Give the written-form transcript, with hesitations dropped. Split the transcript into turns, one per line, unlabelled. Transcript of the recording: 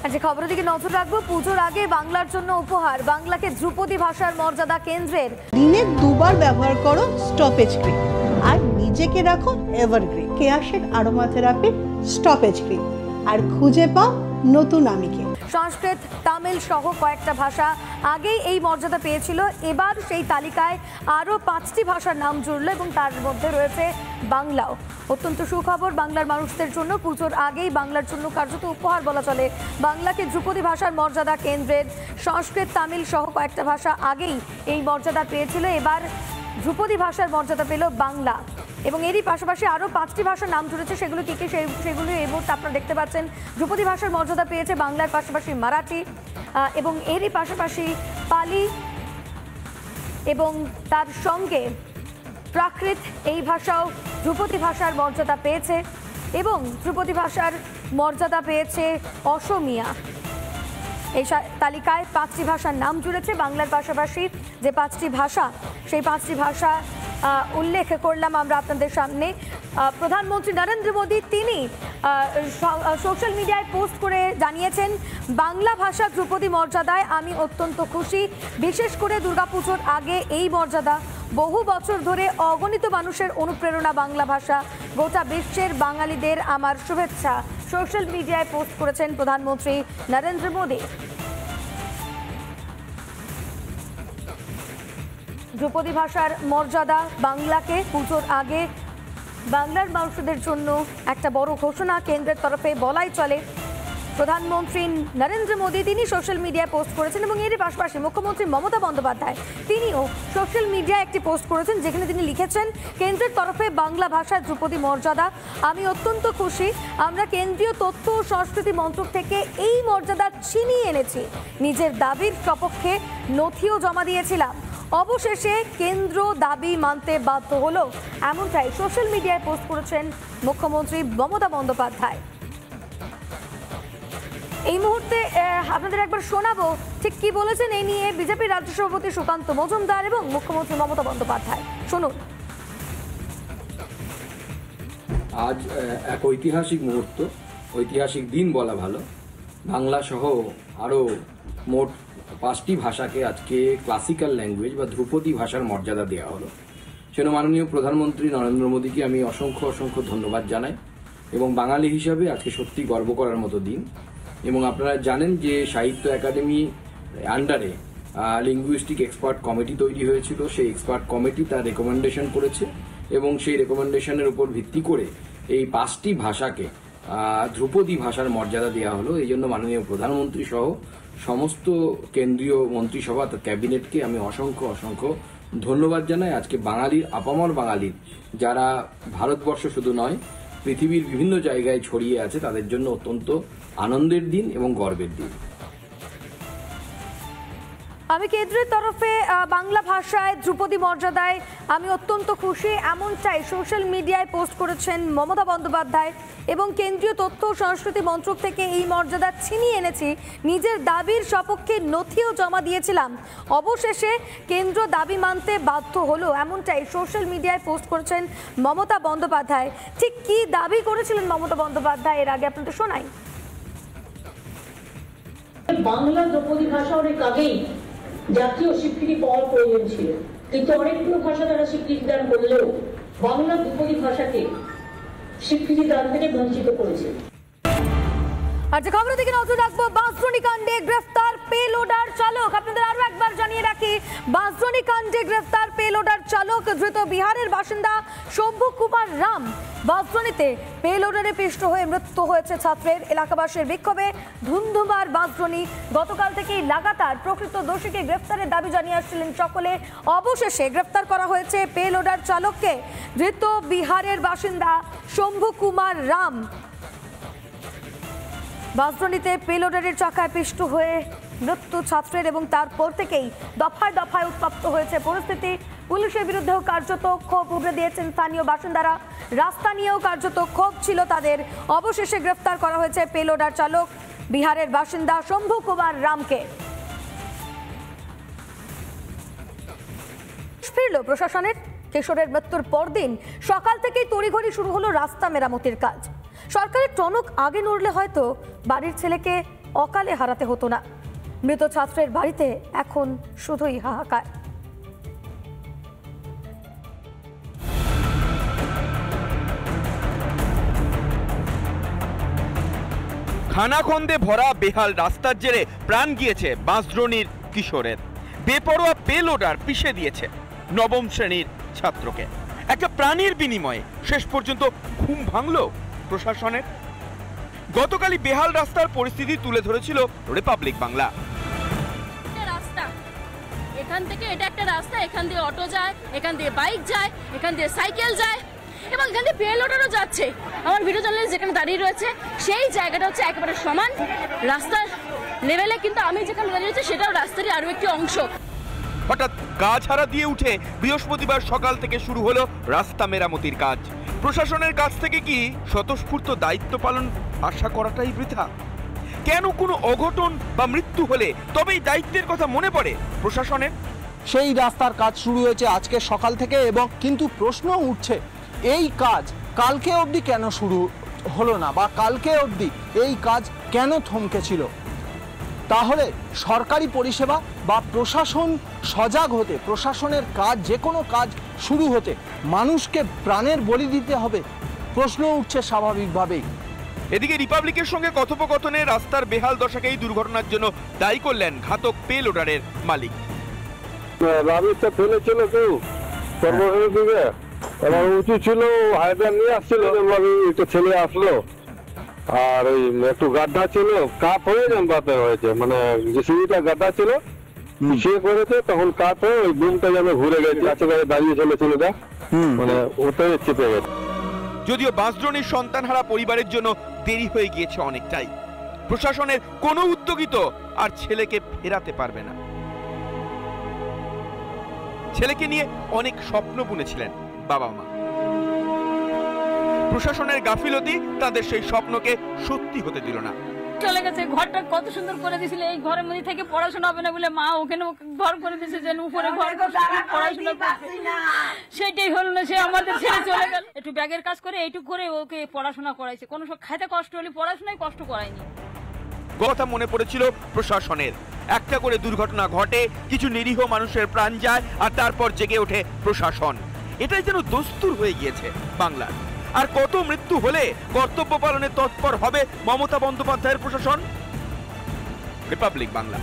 আজকে খবরের দিকে নজর রাখবো। পুজোর আগে বাংলার জন্য উপহার, বাংলাকে ধ্রুপদী ভাষার মর্যাদা কেন্দ্রের।
দিনে দুবার ব্যবহার করো স্টপেজ ক্রিম আর নিজেকে রাখো এভারগ্রিন। কেয়াশের আরোমা থেরাপি স্টপেজ ক্রিম আর খুঁজে পাও নতুন আমিকে।
সংস্কৃত, তামিল সহ কয়েকটা ভাষা আগেই এই মর্যাদা পেয়েছিল। এবার সেই তালিকায় আরও 5টি ভাষার নাম জুড়ল এবং তার মধ্যে রয়েছে বাংলাও। অত্যন্ত সুখবর বাংলার মানুষদের জন্য। পুজোর আগেই বাংলার জন্য কার্যত উপহার বলা চলে। বাংলাকে ধ্রুপদী ভাষার মর্যাদা কেন্দ্রের। সংস্কৃত, তামিল সহ কয়েকটা ভাষা আগেই এই মর্যাদা পেয়েছিল। এবার ধ্রুপদী ভাষার মর্যাদা পেল বাংলা এবং এরই পাশাপাশি আরও 5টি ভাষার নাম জুড়েছে। সেগুলো কী কী সেগুলো এই মুহূর্তে আপনারা দেখতে পাচ্ছেন। ধ্রুপদী ভাষার মর্যাদা পেয়েছে বাংলার পাশাপাশি মারাঠি এবং এরই পাশাপাশি পালি এবং তার সঙ্গে প্রাকৃত, এই ভাষাও ধ্রুপদী ভাষার মর্যাদা পেয়েছে এবং ধ্রুপদী ভাষার মর্যাদা পেয়েছে অসমিয়া। এই তালিকায় 5টি ভাষার নাম জুড়েছে। বাংলার পাশাপাশি যে 5টি ভাষা, সেই 5টি ভাষা উল্লেখ করলাম আমরা আপনাদের সামনে। প্রধানমন্ত্রী নরেন্দ্র মোদী তিনি সোশ্যাল মিডিয়ায় পোস্ট করে জানিয়েছেন, বাংলা ভাষা ধ্রুপদী মর্যাদায় আমি অত্যন্ত খুশি। বিশেষ করে দুর্গাপুজোর আগে এই মর্যাদা। বহু বছর ধরে অগণিত মানুষের অনুপ্রেরণা বাংলা ভাষা। গোটা বিশ্বের বাঙালিদের আমার শুভেচ্ছা। সোশ্যাল মিডিয়ায় পোস্ট করেছেন প্রধানমন্ত্রী নরেন্দ্র মোদী। ধ্রুপদী ভাষার মর্যাদা বাংলাকে পুজোর আগে বাংলার মানুষদের জন্য একটা বড় ঘোষণা কেন্দ্রের তরফে বলাই চলে। প্রধানমন্ত্রী নরেন্দ্র মোদী তিনি সোশ্যাল মিডিয়ায় পোস্ট করেছেন এবং এর পাশাপাশি মুখ্যমন্ত্রী মমতা বন্দ্যোপাধ্যায় তিনিও সোশ্যাল মিডিয়ায় একটি পোস্ট করেছেন, যেখানে তিনি লিখেছেন, কেন্দ্রের তরফে বাংলা ভাষার ধ্রুপদী মর্যাদা আমি অত্যন্ত খুশি। আমরা কেন্দ্রীয় তথ্য ও সংস্কৃতি মন্ত্রক থেকে এই মর্যাদা ছিনিয়ে এনেছি। নিজের দাবির সপক্ষে নথিও জমা দিয়েছিলাম। অবশেষে কেন্দ্র দাবি মানতে বাধ্য হলো, এমনটাই সোশ্যাল মিডিয়ায় পোস্ট করেছেন মুখ্যমন্ত্রী মমতা বন্দ্যোপাধ্যায়। এই মুহূর্তে আপনাদের একবার শোনাবো ঠিক কি বলেছেন এই নিয়ে বিজেপির রাজ্য সভাপতি সুকান্ত মজুমদার এবং মুখ্যমন্ত্রী মমতা বন্দ্যোপাধ্যায়। শুনুন।
আজ এক ঐতিহাসিক মুহূর্ত, ঐতিহাসিক দিন বলা ভালো। বাংলা সহ আরও মোট 5টি ভাষাকে আজকে ক্লাসিক্যাল ল্যাঙ্গুয়েজ বা ধ্রুপদী ভাষার মর্যাদা দেওয়া হলো। সেজন্য মাননীয় প্রধানমন্ত্রী নরেন্দ্র মোদীকে আমি অসংখ্য ধন্যবাদ জানাই এবং বাঙালি হিসাবে আজকে সত্যি গর্ব করার মতো দিন। এবং আপনারা জানেন যে সাহিত্য একাডেমি আন্ডারে লিঙ্গুইস্টিক এক্সপার্ট কমিটি তৈরি হয়েছিল। সেই এক্সপার্ট কমিটি তার রেকমেন্ডেশন করেছে এবং সেই রেকমেন্ডেশনের উপর ভিত্তি করে এই 5টি ভাষাকে ধ্রুপদী ভাষার মর্যাদা দেওয়া হলো। এই জন্য মাননীয় প্রধানমন্ত্রী সহ সমস্ত কেন্দ্রীয় মন্ত্রিসভা ক্যাবিনেটকে আমি অসংখ্য ধন্যবাদ জানাই। আজকে বাঙালির, আপামর বাঙালির যারা ভারতবর্ষ শুধু নয় পৃথিবীর বিভিন্ন জায়গায় ছড়িয়ে আছে, তাদের জন্য অত্যন্ত আনন্দের দিন এবং গর্বের দিন।
আমি কেন্দ্রের তরফে বাংলা ভাষায় ধ্রুপদী মর্যাদায় আমি অত্যন্ত খুশি, এমনটাই সোশ্যাল মিডিয়ায় পোস্ট করেছেন মমতা বন্দ্যোপাধ্যায় এবং কেন্দ্রীয় তথ্য ও সংস্কৃতি মন্ত্রক থেকে এই মর্যাদা ছিনিয়ে এনেছি। নিজের দাবির সপক্ষে নথিও জমা দিয়েছিলাম। অবশেষে কেন্দ্র দাবি মানতে বাধ্য হলো, এমনটাই সোশ্যাল মিডিয়ায় পোস্ট করেছেন মমতা বন্দ্যোপাধ্যায়। ঠিক কি দাবি করেছিলেন মমতা বন্দ্যোপাধ্যায় এর আগে আপনাদের শোনাই।
বাংলা ধ্রুপদী ভাষা অনেক আগেই জাতীয় স্বীকৃতি পাওয়ার প্রয়োজন ছিল, কিন্তু অনেকগুলো ভাষা তারা স্বীকৃতি দান করলেও বাংলা ধ্রুপদী ভাষাকে স্বীকৃতি দান থেকে বঞ্চিত করেছে।
আর যে খবরের দিকে নজর রাখবো, বাঁশদ্রোণী কাণ্ডে গ্রেফতার পেলোডার চালক। আপনাদের আরো একবার জানিয়ে রাখি, বাঁশদ্রোণী কাণ্ডে গ্রেফতার পেলোডার চালক ধৃত বিহারের বাসিন্দা শম্ভু কুমার রাম। বাঁশদ্রোণীতে পেলোডারে পিষ্ট হয়ে মৃত্যু হয়েছে ছাত্রের। এলাকাবাসীর বিক্ষোভে ধুন্ধুমার বাঁশদ্রোণী। গতকাল থেকেই লাগাতার প্রকৃত দোষীকে গ্রেফতারের দাবি জানিয়ে আসছিলেন সকলে। অবশেষে গ্রেফতার করা হয়েছে পেলোডার চালককে। ধৃত বিহারের বাসিন্দা শম্ভু কুমার রাম। বাঁশদ্রোণীতে পেলোডারের চাকায় পিষ্ট হয়ে মৃত্যু ছাত্রের এবং তারপর থেকেই দফায় উত্তপ্ত হয়েছে পরিস্থিতি। পুলিশের বিরুদ্ধেও কার্যত ক্ষোভ উগরে দিয়েছেন স্থানীয় বাসিন্দারা। রাস্তা নিয়েও কার্যত ক্ষোভ ছিল তাদের। অবশেষে গ্রেফতার করা হয়েছে পেলোডার চালক বিহারের বাসিন্দা শম্ভু কুমার রামকে। ফিরল প্রশাসনের। কিশোরের মৃত্যুর পরদিন সকাল থেকেই তড়িঘড়ি শুরু হলো রাস্তা মেরামতির কাজ। সরকারের টনক আগে নড়লে হয়তো বাড়ির ছেলেকে অকালে হারাতে হতো না। মৃত ছাত্রের বাড়িতে এখন শুধুই হাহাকার।
খানাখন্দে ভরা বেহাল রাস্তার জেরে প্রাণ গিয়েছে বাঁশদ্রোণীর কিশোরের। বেপরোয়া পেলোডার পিষে দিয়েছে নবম শ্রেণীর ছাত্রকে। একটা প্রাণীর বিনিময়ে শেষ পর্যন্ত ঘুম ভাঙল প্রশাসনের। গতকালই বেহাল রাস্তার পরিস্থিতি তুলে ধরেছিল রিপাবলিক বাংলা।
এখান থেকে এটা একটা রাস্তা, এখান দিয়ে অটো যায়, এখান দিয়ে বাইক যায়, এখান দিয়ে সাইকেল যায় এবং এখান দিয়ে পেলোডারও যাচ্ছে। আমার ভিডিও জার্নালিস্ট যেখানে দাঁড়িয়ে রয়েছে সেই জায়গাটা হচ্ছে একেবারে সমান রাস্তার লেভেলে, কিন্তু আমি যেখানে দাঁড়িয়ে রয়েছে সেটাও রাস্তারই আরো একটি অংশ।
হঠাৎ গা ঝাড়া দিয়ে উঠে বৃহস্পতিবার সকাল থেকে শুরু হলো রাস্তা মেরামতির কাজ। প্রশাসনের কাছ থেকে কি স্বতঃস্ফূর্ত দায়িত্ব পালন আশা করাটাই বৃথা? কেন কোনো অঘটন বা মৃত্যু হলে তবেই দায়িত্বের কথা মনে পড়ে প্রশাসনের?
সেই রাস্তার কাজ শুরু হয়েছে আজকে সকাল থেকে, এবং কিন্তু প্রশ্ন উঠছে এই কাজ কালকে অবধি কেন শুরু হলো না, বা কালকে অবধি এই কাজ কেন থমকে ছিল? তাহলে সরকারি পরিষেবা বা প্রশাসন সজাগ হতে, প্রশাসনের কাজ যে কোনো কাজ শুরু হতে মানুষকে প্রাণের বলি দিতে হবে? প্রশ্ন উঠছে স্বাভাবিকভাবেই।
এদিকে রিপাবলিকের সঙ্গে কথোপকথনে রাস্তার বেহাল দশাকে এই দুর্ঘটনার জন্য দায়ী করলেন ঘাতক পেলোডারের মালিক।
রাবিশটা ফেলেছিল কেউ সর্বশেষ দিকে, এবার উঁচু ছিল, হাইড্রান নিয়ে আসছিল, একটা ছেলে আসলো আর ওই একটু গাড্ডা ছিল, কাপ হয়ে জানবাতে হয়েছে, মানে যে সিঁড়িটা গাড্ডা ছিল সে করেছে, তখন কাপ হয়ে ওই বুমটা যেন ঘুরে গেছে, কাছে কাছে দাঁড়িয়ে ছিল ছেলেটা, মানে ওটাই চেপে গেছে।
যদিও বাঁশদ্রোণীর সন্তানহারা পরিবারের জন্য দেরি হয়ে গিয়েছে অনেকটাই। প্রশাসনের কোনো উদ্যোগী তো আর ছেলেকে ফেরাতে পারবে না। ছেলেকে নিয়ে অনেক স্বপ্ন বুনেছিলেন বাবা মা। প্রশাসনের গাফিলতি তাদের সেই স্বপ্নকে সত্যি হতে দিল না।
চলে গেছে, ঘরটা কত সুন্দর করে দিয়েছিল, এই ঘরের মধ্যে থেকে পড়াশোনা হবে না বলে মা ওখানে ঘর করে দিয়েছে, যেন উপরে ঘর পড়াশোনা সেটাই হলো না, সে আমাদের ছেড়ে চলে গেল। একটু ব্যাগের কাজ করে এইটুকু করে ওকে পড়াশোনা করাইছে, কোনো সব খাইতে কষ্ট হলে পড়াশোনায় কষ্ট করায়নি।
কথা মনে পড়েছিল প্রশাসনের। একটা করে দুর্ঘটনা ঘটে, কিছু নিরীহ মানুষের প্রাণ যায়, আর তারপর জেগে ওঠে প্রশাসন। এটাই যেন দস্তুর হয়ে গিয়েছে বাংলার। আর কত মৃত্যু হলে কর্তব্য পালনে তৎপর হবে মমতা বন্দ্যোপাধ্যায়ের প্রশাসন? রিপাবলিক বাংলা।